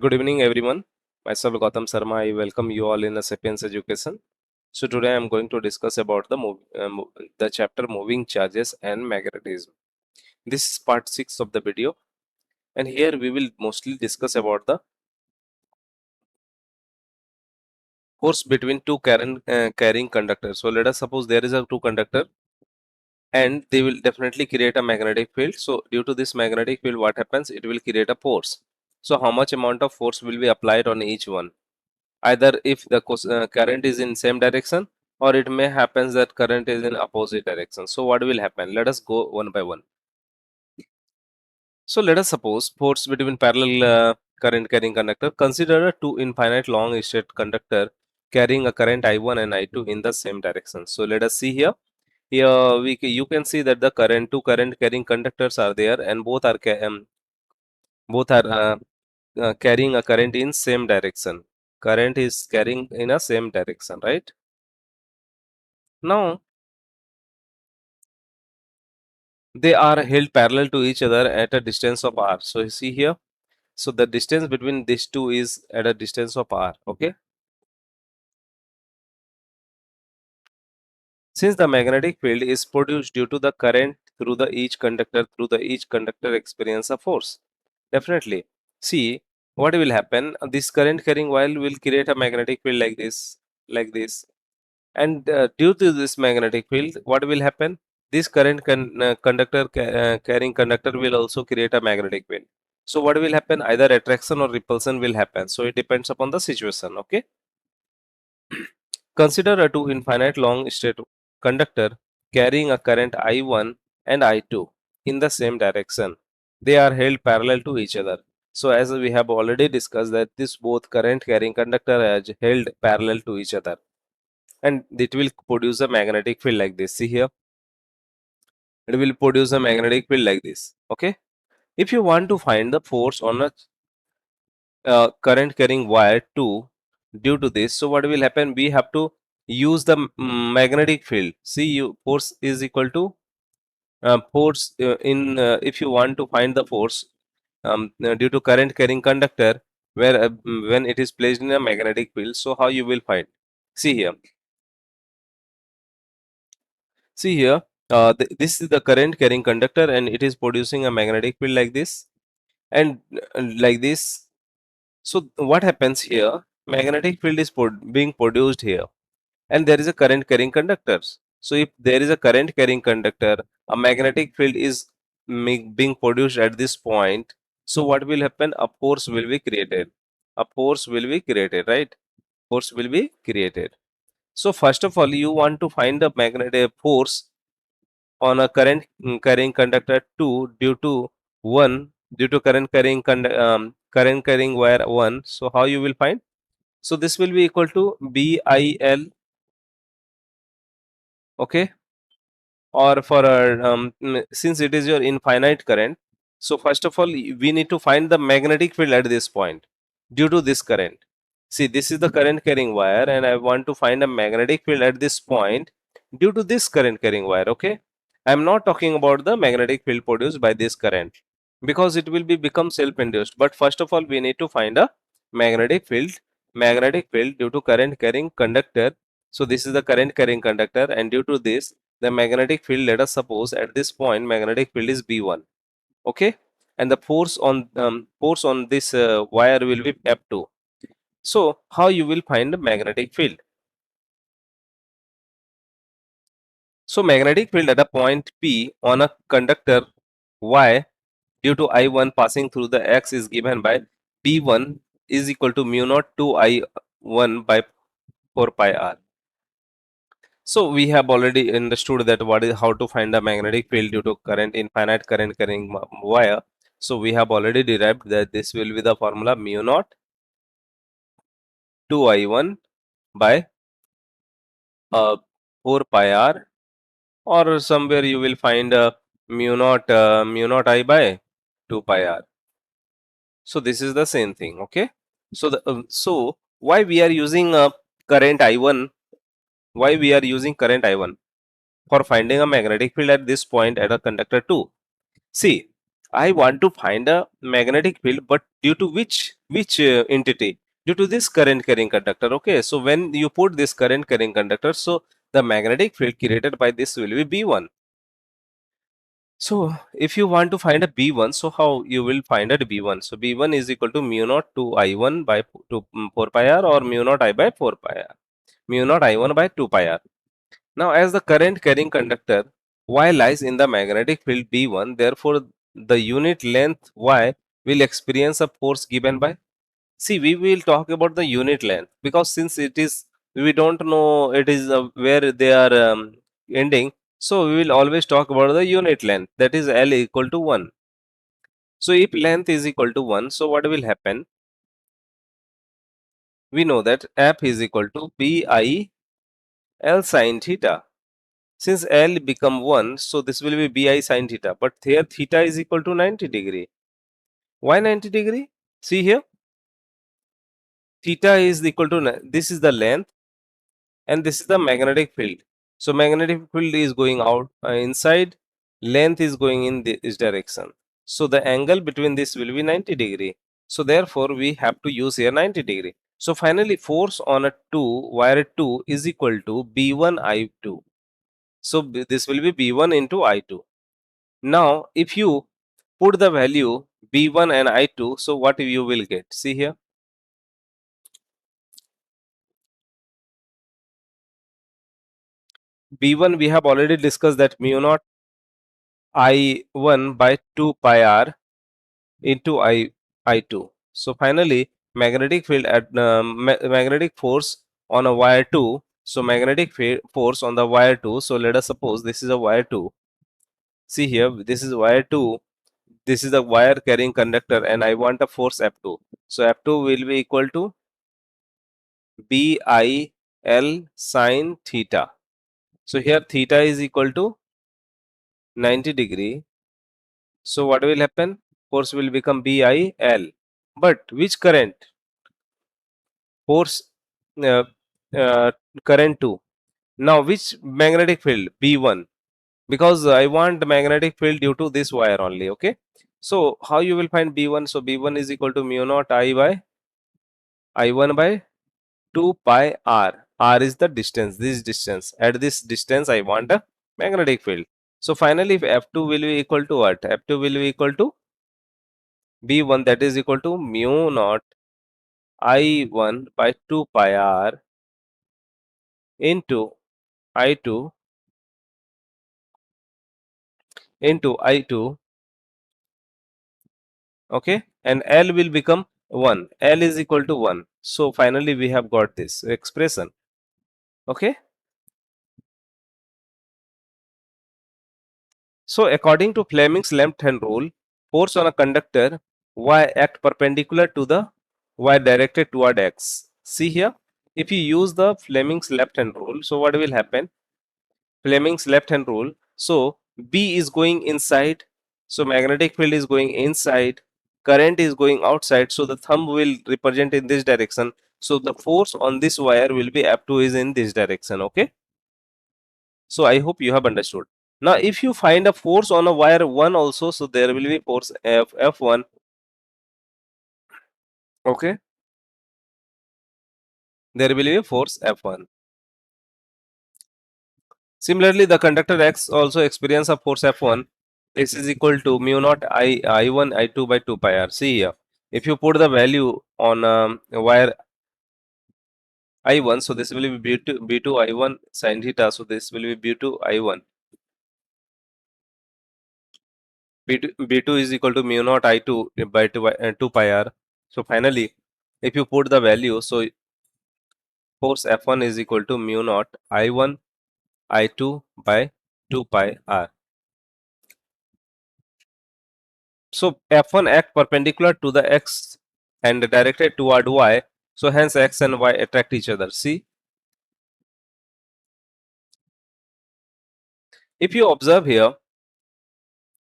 Good evening, everyone. Myself Gautam Sarma. I welcome you all in the Sapience Education. So today I am going to discuss about the chapter moving charges and magnetism. This is part 6 of the video, and here we will mostly discuss about the force between two carrying conductors. So let us suppose there is a two conductor, and they will definitely create a magnetic field. So due to this magnetic field, what happens? It will create a force. So how much amount of force will be applied on each one? Either if the current is in same direction, or it may happen that current is in opposite direction. So what will happen? Let us go one by one. So let us suppose force between parallel current carrying conductor. Consider a two infinite long straight conductor carrying a current I1 and I2 in the same direction. So let us see here. Here you can see that the two current carrying conductors are there, and both are carrying a current in same direction. Current is carrying in a same direction, right? Now they are held parallel to each other at a distance of r. So you see here, so the distance between these two is at a distance of r. Okay, since the magnetic field is produced due to the current through the each conductor experience a force. Definitely, see what will happen. This current carrying wire will create a magnetic field like this, and due to this magnetic field, what will happen? This carrying conductor will also create a magnetic field. So what will happen? Either attraction or repulsion will happen. So it depends upon the situation. Okay. Consider a two infinite long straight conductor carrying a current I1 and I2 in the same direction. They are held parallel to each other. So as we have already discussed that this both current carrying conductor are held parallel to each other, and it will produce a magnetic field like this. See here, it will produce a magnetic field like this. Okay. If you want to find the force on a current carrying wire 2 due to this, so what will happen? We have to use the magnetic field. See, you force is equal to force in if you want to find the force due to current carrying conductor, where when it is placed in a magnetic field, so how you will find? See here, see here, this is the current carrying conductor, and it is producing a magnetic field like this, and like this. So what happens here? Magnetic field is being produced here, and there is a current carrying conductors. So if there is a current carrying conductor, a magnetic field is being produced at this point. So what will happen? A force will be created. A force will be created, right? Force will be created. So first of all, you want to find the magnetic force on a carrying conductor 2 due to 1 due to current carrying wire 1. So how you will find? So this will be equal to BIL, okay, or for since it is your infinite current, so first of all we need to find the magnetic field at this point due to this current. See, this is the current carrying wire, and I want to find a magnetic field at this point due to this current carrying wire. Okay, I am not talking about the magnetic field produced by this current, because it will be become self-induced. But first of all, we need to find a magnetic field due to current carrying conductor. So this is the current carrying conductor, and due to this, the magnetic field, let us suppose at this point magnetic field is B1. Okay, and the force on this wire will be F2. So how you will find the magnetic field? So magnetic field at a point P on a conductor Y due to I1 passing through the X is given by P1 is equal to mu naught 2 I1 by 4 pi r. So we have already understood that what is how to find the magnetic field due to infinite current carrying wire. So we have already derived that this will be the formula mu naught 2 I1 by 4 pi r, or somewhere you will find mu naught I by 2 pi r. So this is the same thing. Okay. So so why we are using current I1? Why we are using current I1 for finding a magnetic field at this point at a conductor 2? See, I want to find a magnetic field, but due to which entity? Due to this current carrying conductor. Okay, so when you put this current carrying conductor, so the magnetic field created by this will be B1. So if you want to find a B1, so how you will find a B1? So B1 is equal to mu naught to I1 by 4 pi r, or mu naught I by 4 pi r. Mu naught I1 by 2 pi r. Now, as the current carrying conductor Y lies in the magnetic field B1, therefore the unit length Y will experience a force given by. See, we will talk about the unit length, because since it is, we don't know it is where they are ending, so we will always talk about the unit length, that is L equal to 1. So if length is equal to 1, so what will happen? We know that F is equal to BI L sine theta. Since L become 1, so this will be BI sine theta, but here theta is equal to 90 degree. Why 90 degree? See here, theta is equal to, this is the length and this is the magnetic field. So magnetic field is going out inside, length is going in this direction. So the angle between this will be 90 degree. So therefore we have to use here 90 degree. So finally force on a 2 wire 2 is equal to B1 I2. So this will be B1 into I2. Now if you put the value B1 and I2, so what you will get? See here, B1 we have already discussed that mu naught I1 by 2 pi r into I2. So finally magnetic field at magnetic force on a wire 2. So magnetic force on the wire 2. So let us suppose this is a wire 2. See here, this is wire 2. This is the wire carrying conductor, and I want a force F2. So F2 will be equal to BIL sine theta. So here theta is equal to 90 degree. So what will happen? Force will become BIL. But which current? Force uh, uh, current 2. Now which magnetic field? B1. Because I want magnetic field due to this wire only. Okay. So how you will find B1? So B1 is equal to mu naught I by I1 by 2 pi r. R is the distance, this distance. At this distance I want a magnetic field. So finally if F2 will be equal to what? F2 will be equal to B1, that is equal to mu naught I1 by 2 pi r into I2 into I2. Okay, and L will become 1. L is equal to 1. So finally we have got this expression. Okay. So according to Fleming's left hand rule, force on a conductor Y act perpendicular to the Y directed toward X. See here, if you use the Fleming's left hand rule, so what will happen? Fleming's left hand rule. So B is going inside. So magnetic field is going inside. Current is going outside. So the thumb will represent in this direction. So the force on this wire will be F2 is in this direction. Okay. So I hope you have understood. Now if you find a force on a wire 1 also, so there will be force F1. Okay. There will be a force F1. Similarly, the conductor X also experience a force F1. This is equal to mu naught I1 I2 by 2 pi r. See here, if you put the value on wire I1, so this will be B2 I1 sin theta. So this will be B2 I1. B2 is equal to mu naught I2 by 2 pi r. So finally, if you put the value, so force F1 is equal to mu naught I1 I2 by 2 pi r. So F1 act perpendicular to the X and directed toward Y. So hence X and Y attract each other. See, if you observe here,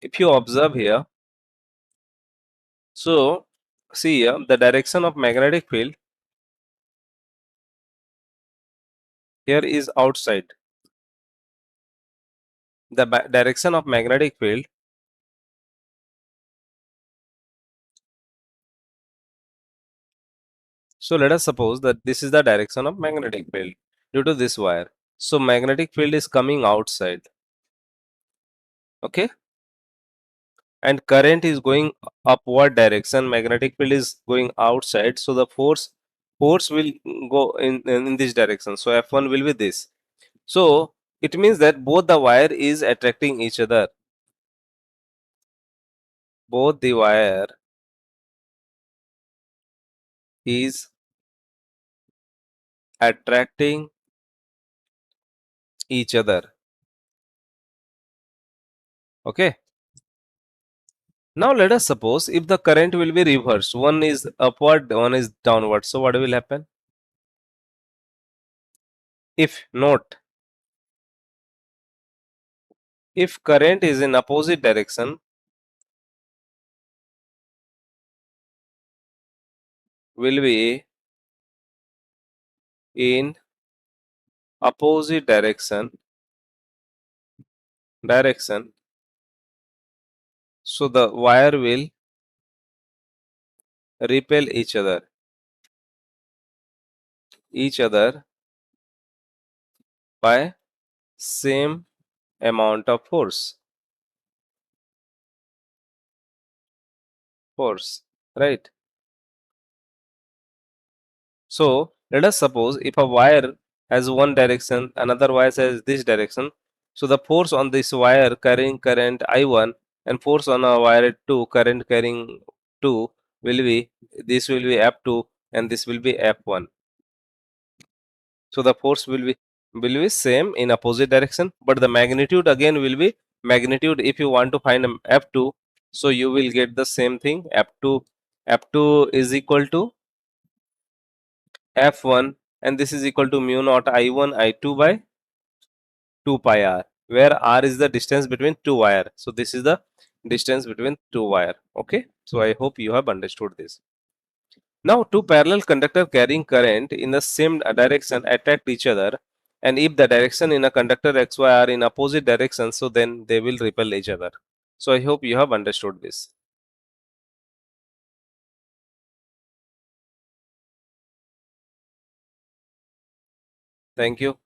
if you observe here, so see here, the direction of magnetic field here is outside. The direction of magnetic field So let us suppose that this is the direction of magnetic field due to this wire. So magnetic field is coming outside, okay, and current is going upward direction. Magnetic field is going outside, so the force will go in this direction. So F1 will be this. So it means that both the wire is attracting each other. Both the wire is attracting each other. Okay. Now let us suppose if the current will be reversed, one is upward, one is downward. So what will happen? If not, if current is in opposite direction, will be in opposite direction. So the wire will repel each other by same amount of force, right? So let us suppose if a wire has one direction, another wire has this direction. So the force on this wire carrying current I1 and force on a wire 2 current carrying 2 will be, this will be F2 and this will be F1. So the force will be same in opposite direction, but the magnitude again will be magnitude. If you want to find F2, so you will get the same thing. F2 is equal to F1, and this is equal to mu naught I1 I2 by 2 pi r, where r is the distance between two wire. So this is the distance between two wire. Okay, so I hope you have understood this. Now two parallel conductor carrying current in the same direction attract each other, and if the direction in a conductor xy are in opposite direction, so then they will repel each other. So I hope you have understood this. Thank you.